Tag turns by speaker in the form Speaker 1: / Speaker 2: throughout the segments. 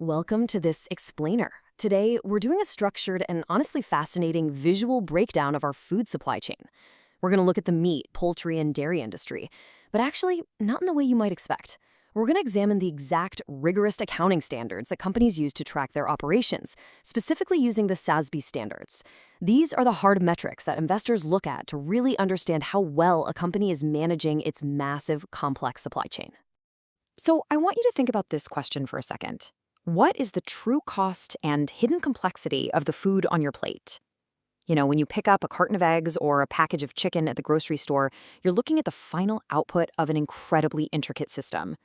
Speaker 1: Welcome to this explainer. Today, we're doing a structured and honestly fascinating visual breakdown of our food supply chain. We're going to look at the meat, poultry, and dairy industry, but actually, not in the way you might expect. We're going to examine the exact rigorous accounting standards that companies use to track their operations, specifically using the SASB standards. These are the hard metrics that investors look at to really understand how well a company is managing its massive, complex supply chain. So I want you to think about this question for a second. What is the true cost and hidden complexity of the food on your plate? When you pick up a carton of eggs or a package of chicken at the grocery store, you're looking at the final output of an incredibly intricate system.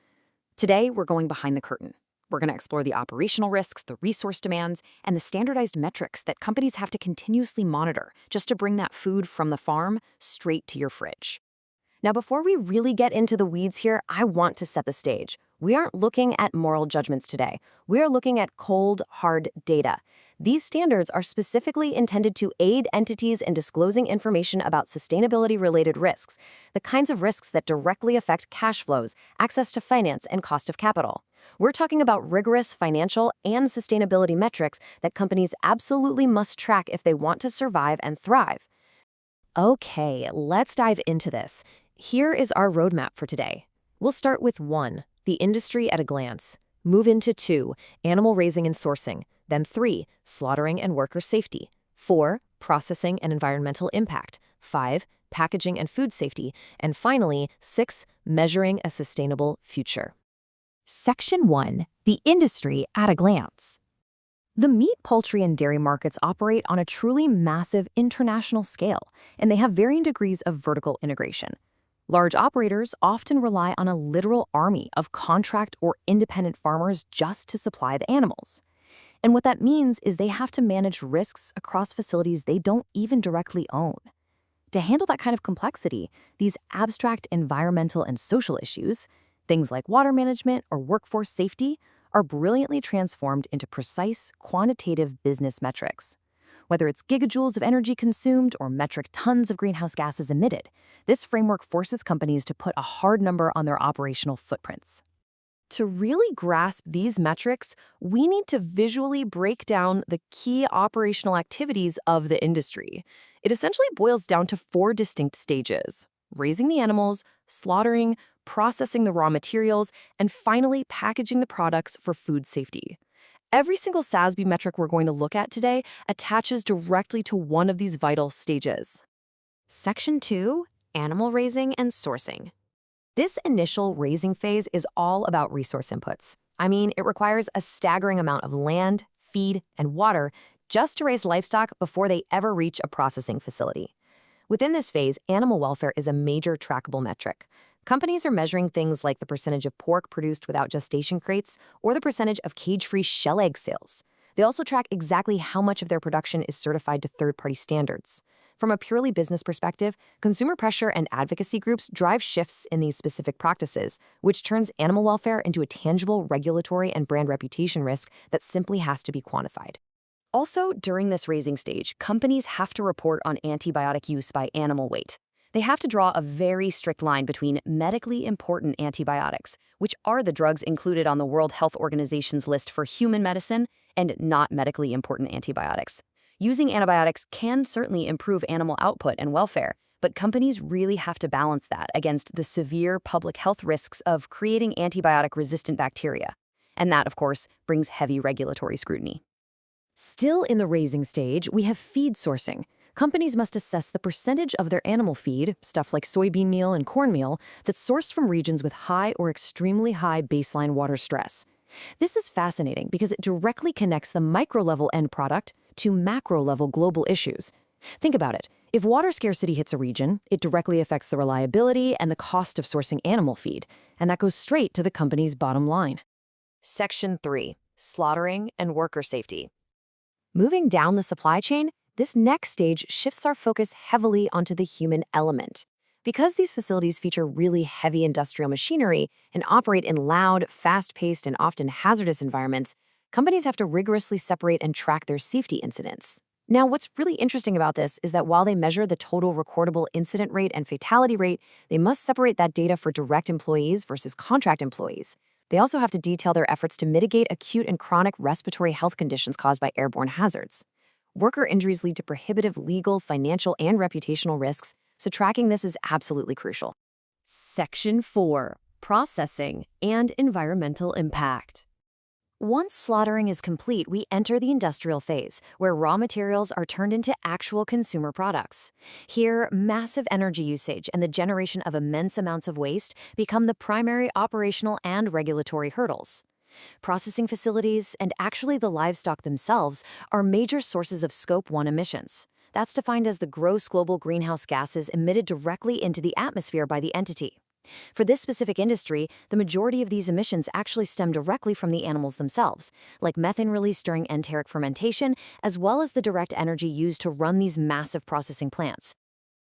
Speaker 1: Today, we're going behind the curtain. We're going to explore the operational risks, the resource demands, and the standardized metrics that companies have to continuously monitor just to bring that food from the farm straight to your fridge. Now, before we really get into the weeds here, I want to set the stage. We aren't looking at moral judgments today. We are looking at cold, hard data. These standards are specifically intended to aid entities in disclosing information about sustainability-related risks, the kinds of risks that directly affect cash flows, access to finance, and cost of capital. We're talking about rigorous financial and sustainability metrics that companies absolutely must track if they want to survive and thrive. Okay, let's dive into this. Here is our roadmap for today. We'll start with 1, the industry at a glance. Move into 2, animal raising and sourcing. Then 3, slaughtering and worker safety. 4, processing and environmental impact. 5, packaging and food safety. And finally, 6, measuring a sustainable future. Section 1, the industry at a glance. The meat, poultry, and dairy markets operate on a truly massive international scale, and they have varying degrees of vertical integration. Large operators often rely on a literal army of contract or independent farmers just to supply the animals. And what that means is they have to manage risks across facilities they don't even directly own. To handle that kind of complexity, these abstract environmental and social issues, things like water management or workforce safety, are brilliantly transformed into precise, quantitative business metrics. Whether it's gigajoules of energy consumed or metric tons of greenhouse gases emitted, this framework forces companies to put a hard number on their operational footprints. To really grasp these metrics, we need to visually break down the key operational activities of the industry. It essentially boils down to 4 distinct stages: raising the animals, slaughtering, processing the raw materials, and finally packaging the products for food safety. Every single SASB metric we're going to look at today attaches directly to one of these vital stages. Section 2, animal raising and sourcing. This initial raising phase is all about resource inputs. It requires a staggering amount of land, feed, and water just to raise livestock before they ever reach a processing facility. Within this phase, animal welfare is a major trackable metric. Companies are measuring things like the percentage of pork produced without gestation crates or the percentage of cage-free shell egg sales. They also track exactly how much of their production is certified to third-party standards. From a purely business perspective, consumer pressure and advocacy groups drive shifts in these specific practices, which turns animal welfare into a tangible regulatory and brand reputation risk that simply has to be quantified. Also, during this raising stage, companies have to report on antibiotic use by animal weight. They have to draw a very strict line between medically important antibiotics, which are the drugs included on the World Health Organization's list for human medicine, and not medically important antibiotics. Using antibiotics can certainly improve animal output and welfare, but companies really have to balance that against the severe public health risks of creating antibiotic-resistant bacteria. And that, of course, brings heavy regulatory scrutiny. Still in the raising stage, we have feed sourcing. Companies must assess the percentage of their animal feed, stuff like soybean meal and cornmeal, that's sourced from regions with high or extremely high baseline water stress. This is fascinating because it directly connects the micro-level end product to macro-level global issues. Think about it. If water scarcity hits a region, it directly affects the reliability and the cost of sourcing animal feed, and that goes straight to the company's bottom line. Section 3, slaughtering and worker safety. Moving down the supply chain, this next stage shifts our focus heavily onto the human element. Because these facilities feature really heavy industrial machinery and operate in loud, fast-paced, and often hazardous environments, companies have to rigorously separate and track their safety incidents. Now, what's really interesting about this is that while they measure the total recordable incident rate and fatality rate, they must separate that data for direct employees versus contract employees, They also have to detail their efforts to mitigate acute and chronic respiratory health conditions caused by airborne hazards. Worker injuries lead to prohibitive legal, financial, and reputational risks, so tracking this is absolutely crucial. Section 4. Processing and environmental impact. Once slaughtering is complete, we enter the industrial phase, where raw materials are turned into actual consumer products. Here, massive energy usage and the generation of immense amounts of waste become the primary operational and regulatory hurdles. Processing facilities, and actually the livestock themselves, are major sources of Scope 1 emissions. That's defined as the gross global greenhouse gases emitted directly into the atmosphere by the entity. For this specific industry, the majority of these emissions actually stem directly from the animals themselves, like methane release during enteric fermentation, as well as the direct energy used to run these massive processing plants.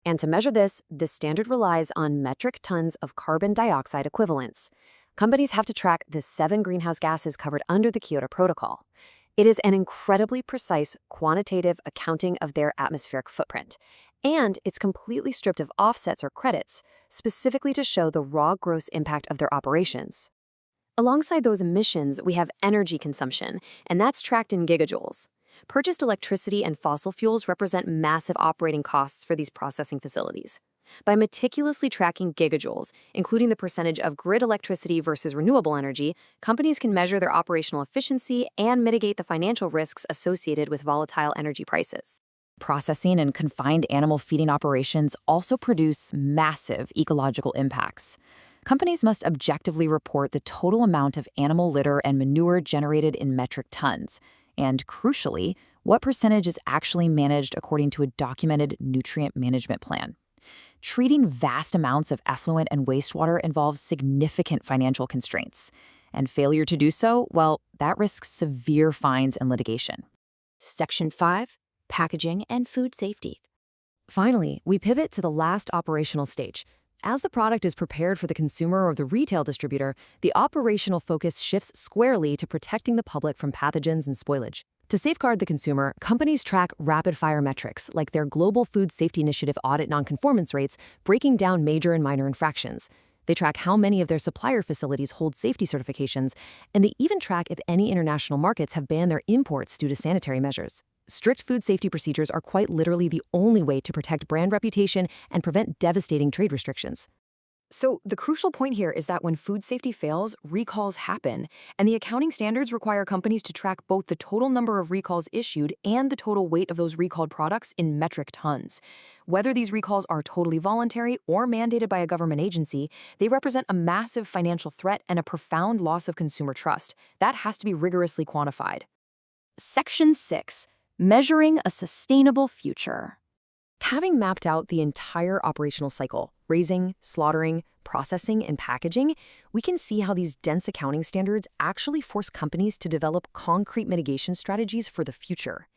Speaker 1: And to measure this standard relies on metric tons of carbon dioxide equivalents. Companies have to track the 7 greenhouse gases covered under the Kyoto Protocol. It is an incredibly precise quantitative accounting of their atmospheric footprint. And it's completely stripped of offsets or credits, specifically to show the raw gross impact of their operations. Alongside those emissions, we have energy consumption, and that's tracked in gigajoules. Purchased electricity and fossil fuels represent massive operating costs for these processing facilities. By meticulously tracking gigajoules, including the percentage of grid electricity versus renewable energy, companies can measure their operational efficiency and mitigate the financial risks associated with volatile energy prices. Processing and confined animal feeding operations also produce massive ecological impacts. Companies must objectively report the total amount of animal litter and manure generated in metric tons, and crucially, what percentage is actually managed according to a documented nutrient management plan. Treating vast amounts of effluent and wastewater involves significant financial constraints, and failure to do so, well, that risks severe fines and litigation. Section 5. Packaging and food safety. Finally, we pivot to the last operational stage. As the product is prepared for the consumer or the retail distributor, the operational focus shifts squarely to protecting the public from pathogens and spoilage. To safeguard the consumer, companies track rapid-fire metrics like their Global Food Safety Initiative audit nonconformance rates, breaking down major and minor infractions. They track how many of their supplier facilities hold safety certifications, and they even track if any international markets have banned their imports due to sanitary measures. Strict food safety procedures are quite literally the only way to protect brand reputation and prevent devastating trade restrictions. So the crucial point here is that when food safety fails, recalls happen, and the accounting standards require companies to track both the total number of recalls issued and the total weight of those recalled products in metric tons. Whether these recalls are totally voluntary or mandated by a government agency, they represent a massive financial threat and a profound loss of consumer trust. That has to be rigorously quantified. Section 6. Measuring a sustainable future. Having mapped out the entire operational cycle, raising, slaughtering, processing, and packaging, we can see how these dense accounting standards actually force companies to develop concrete mitigation strategies for the future.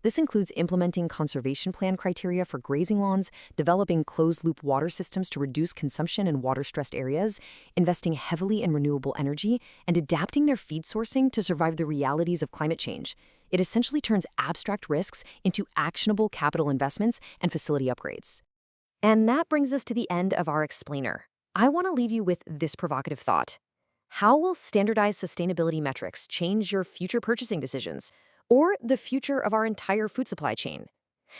Speaker 1: This includes implementing conservation plan criteria for grazing lawns, developing closed-loop water systems to reduce consumption in water-stressed areas, investing heavily in renewable energy, and adapting their feed sourcing to survive the realities of climate change. It essentially turns abstract risks into actionable capital investments and facility upgrades. And that brings us to the end of our explainer. I want to leave you with this provocative thought. How will standardized sustainability metrics change your future purchasing decisions, or the future of our entire food supply chain?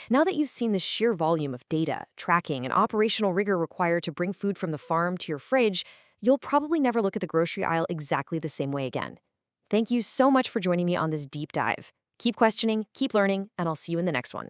Speaker 1: Now that you've seen the sheer volume of data, tracking, and operational rigor required to bring food from the farm to your fridge, you'll probably never look at the grocery aisle exactly the same way again. Thank you so much for joining me on this deep dive. Keep questioning, keep learning, and I'll see you in the next one.